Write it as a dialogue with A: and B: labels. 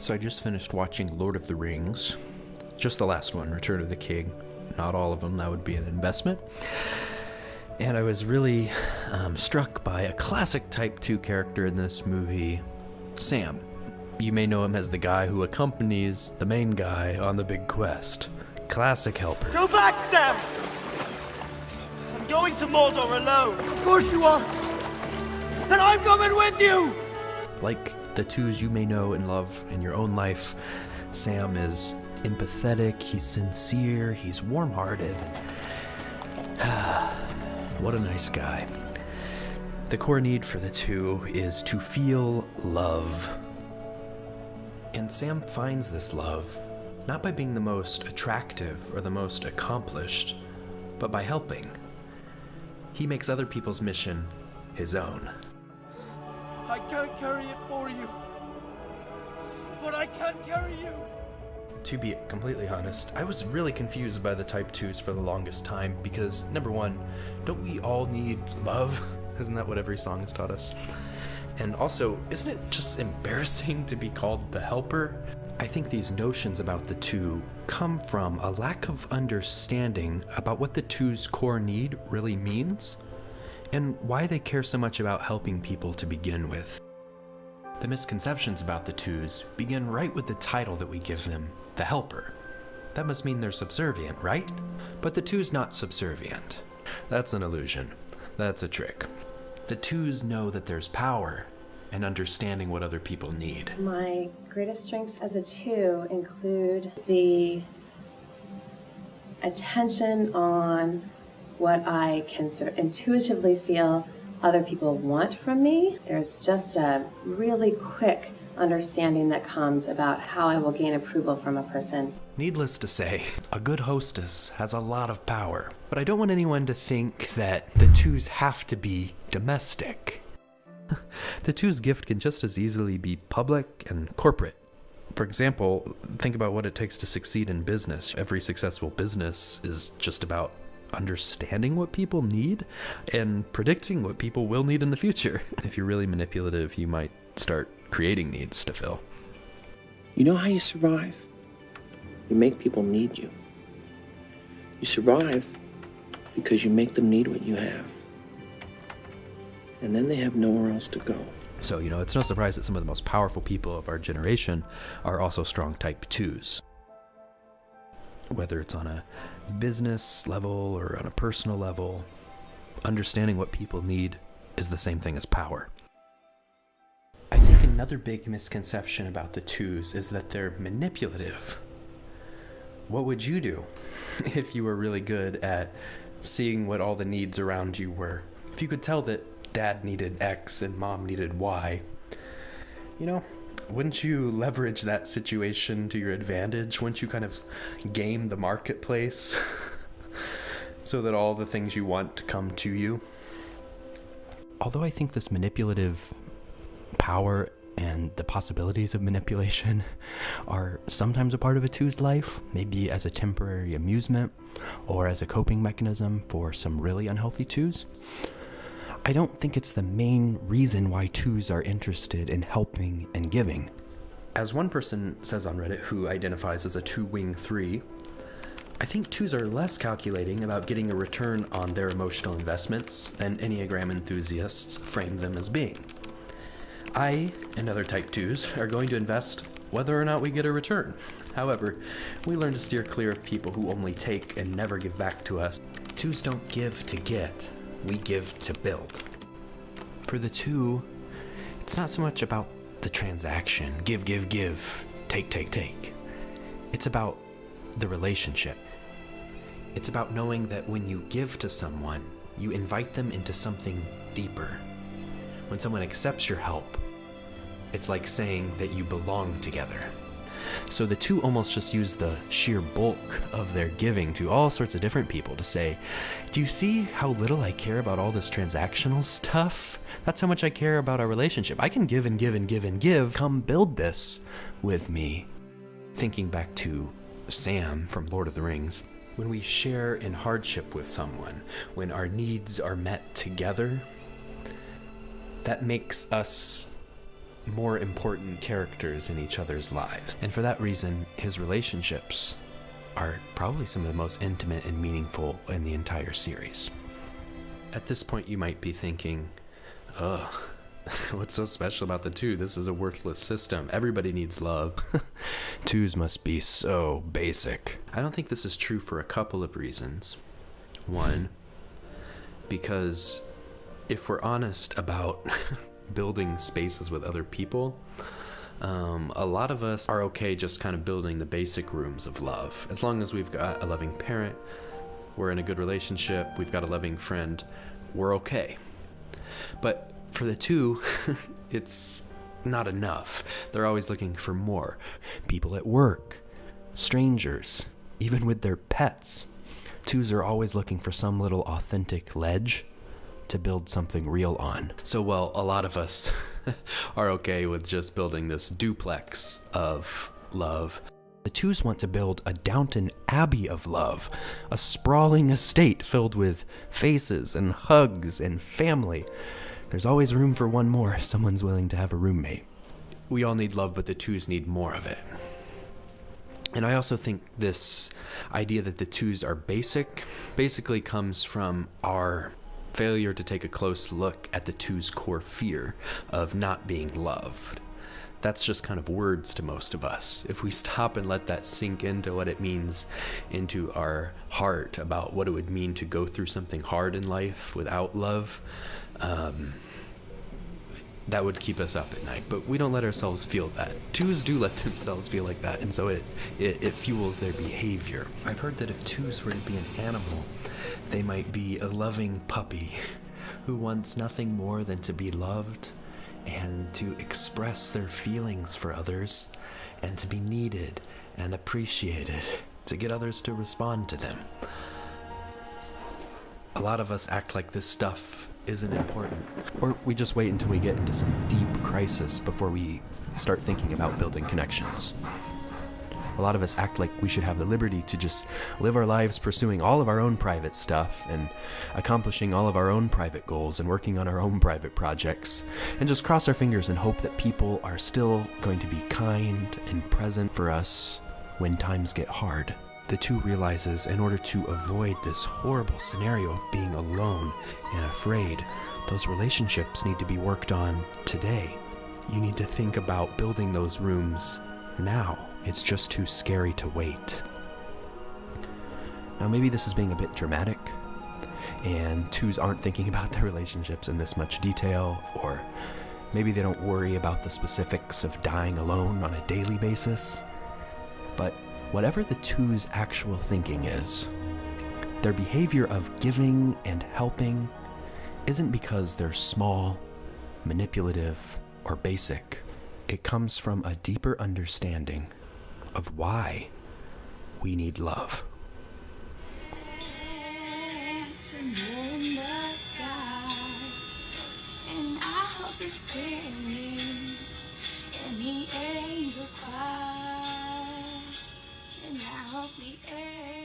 A: So I just finished watching Lord of the Rings. Just the last one, Return of the King. Not all of them, that would be an investment. And I was really struck by a classic Type 2 character in this movie, Sam. You may know him as the guy who accompanies the main guy on the big quest. Classic helper.
B: Go back, Sam! I'm going to Mordor alone.
C: Of course you are! And I'm coming with you!
A: Like the twos you may know and love in your own life, Sam is empathetic, he's sincere, he's warm-hearted. What a nice guy. The core need for the two is to feel love. And Sam finds this love not by being the most attractive or the most accomplished, but by helping. He makes other people's mission his own.
C: I can't carry it for you, but I can carry you.
A: To be completely honest, I was really confused by the Type 2s for the longest time because, number one, don't we all need love? Isn't that what every song has taught us? And also, isn't it just embarrassing to be called the helper? I think these notions about the two come from a lack of understanding about what the two's core need really means and why they care so much about helping people to begin with. The misconceptions about the twos begin right with the title that we give them, the helper. That must mean they're subservient, right? But the two's not subservient. That's an illusion. That's a trick. The twos know that there's power and understanding what other people need.
D: My greatest strengths as a two include the attention on what I can sort of intuitively feel other people want from me. There's just a really quick understanding that comes about how I will gain approval from a person.
A: Needless to say, a good hostess has a lot of power, but I don't want anyone to think that the twos have to be domestic. The two's gift can just as easily be public and corporate. For example, think about what it takes to succeed in business. Every successful business is just about understanding what people need and predicting what people will need in the future. If you're really manipulative, you might start creating needs to fill.
E: You know how you survive? You make people need you. You survive because you make them need what you have. And then they have nowhere else to go.
A: So, it's no surprise that some of the most powerful people of our generation are also strong Type 2s. Whether it's on a business level or on a personal level, understanding what people need is the same thing as power. I think another big misconception about the twos is that they're manipulative. What would you do if you were really good at seeing what all the needs around you were? If you could tell that dad needed X and mom needed Y, wouldn't you leverage that situation to your advantage? Wouldn't you kind of game the marketplace so that all the things you want come to you? Although I think this manipulative power and the possibilities of manipulation are sometimes a part of a two's life, maybe as a temporary amusement or as a coping mechanism for some really unhealthy twos, I don't think it's the main reason why twos are interested in helping and giving. As one person says on Reddit who identifies as a two-wing 3, I think twos are less calculating about getting a return on their emotional investments than Enneagram enthusiasts frame them as being. I and other Type 2s are going to invest whether or not we get a return. However, we learn to steer clear of people who only take and never give back to us. Twos don't give to get. We give to build. For the two, it's not so much about the transaction, give, take. It's about the relationship. It's about knowing that when you give to someone, you invite them into something deeper. When someone accepts your help, it's like saying that you belong together. So the two almost just use the sheer bulk of their giving to all sorts of different people to say, do you see how little I care about all this transactional stuff? That's how much I care about our relationship. I can give and give and give and give. Come build this with me. Thinking back to Sam from Lord of the Rings, when we share in hardship with someone, when our needs are met together, that makes us more important characters in each other's lives. And for that reason, his relationships are probably some of the most intimate and meaningful in the entire series. At this point, you might be thinking, ugh, what's so special about the two? This is a worthless system. Everybody needs love. Twos must be so basic. I don't think this is true for a couple of reasons. One, because if we're honest about building spaces with other people, a lot of us are okay just kind of building the basic rooms of love. As long as we've got a loving parent, we're in a good relationship, we've got a loving friend, we're okay. But for the two, it's not enough. They're always looking for more. People at work, strangers, even with their pets. Twos are always looking for some little authentic ledge to build something real on. So while a lot of us are okay with just building this duplex of love, the twos want to build a Downton Abbey of love, a sprawling estate filled with faces and hugs and family. There's always room for one more if someone's willing to have a roommate. We all need love, but the twos need more of it. And I also think this idea that the twos are basically comes from our failure to take a close look at the two's core fear of not being loved. That's just kind of words to most of us. If we stop and let that sink into what it means into our heart about what it would mean to go through something hard in life without love, that would keep us up at night. But we don't let ourselves feel that. Twos do let themselves feel like that, and so it fuels their behavior. I've heard that if twos were to be an animal, they might be a loving puppy who wants nothing more than to be loved and to express their feelings for others and to be needed and appreciated, to get others to respond to them. A lot of us act like this stuff isn't important, or we just wait until we get into some deep crisis before we start thinking about building connections. A lot of us act like we should have the liberty to just live our lives pursuing all of our own private stuff and accomplishing all of our own private goals and working on our own private projects, and just cross our fingers and hope that people are still going to be kind and present for us when times get hard. The two realizes in order to avoid this horrible scenario of being alone and afraid, those relationships need to be worked on today. You need to think about building those rooms now. It's just too scary to wait. Now maybe this is being a bit dramatic, and twos aren't thinking about their relationships in this much detail, or maybe they don't worry about the specifics of dying alone on a daily basis. But whatever the twos' actual thinking is, their behavior of giving and helping isn't because they're small, manipulative, or basic. It comes from a deeper understanding of why we need love.
F: Dancing in the sky, and I hope you're singing, and the angels cry, and I hope the air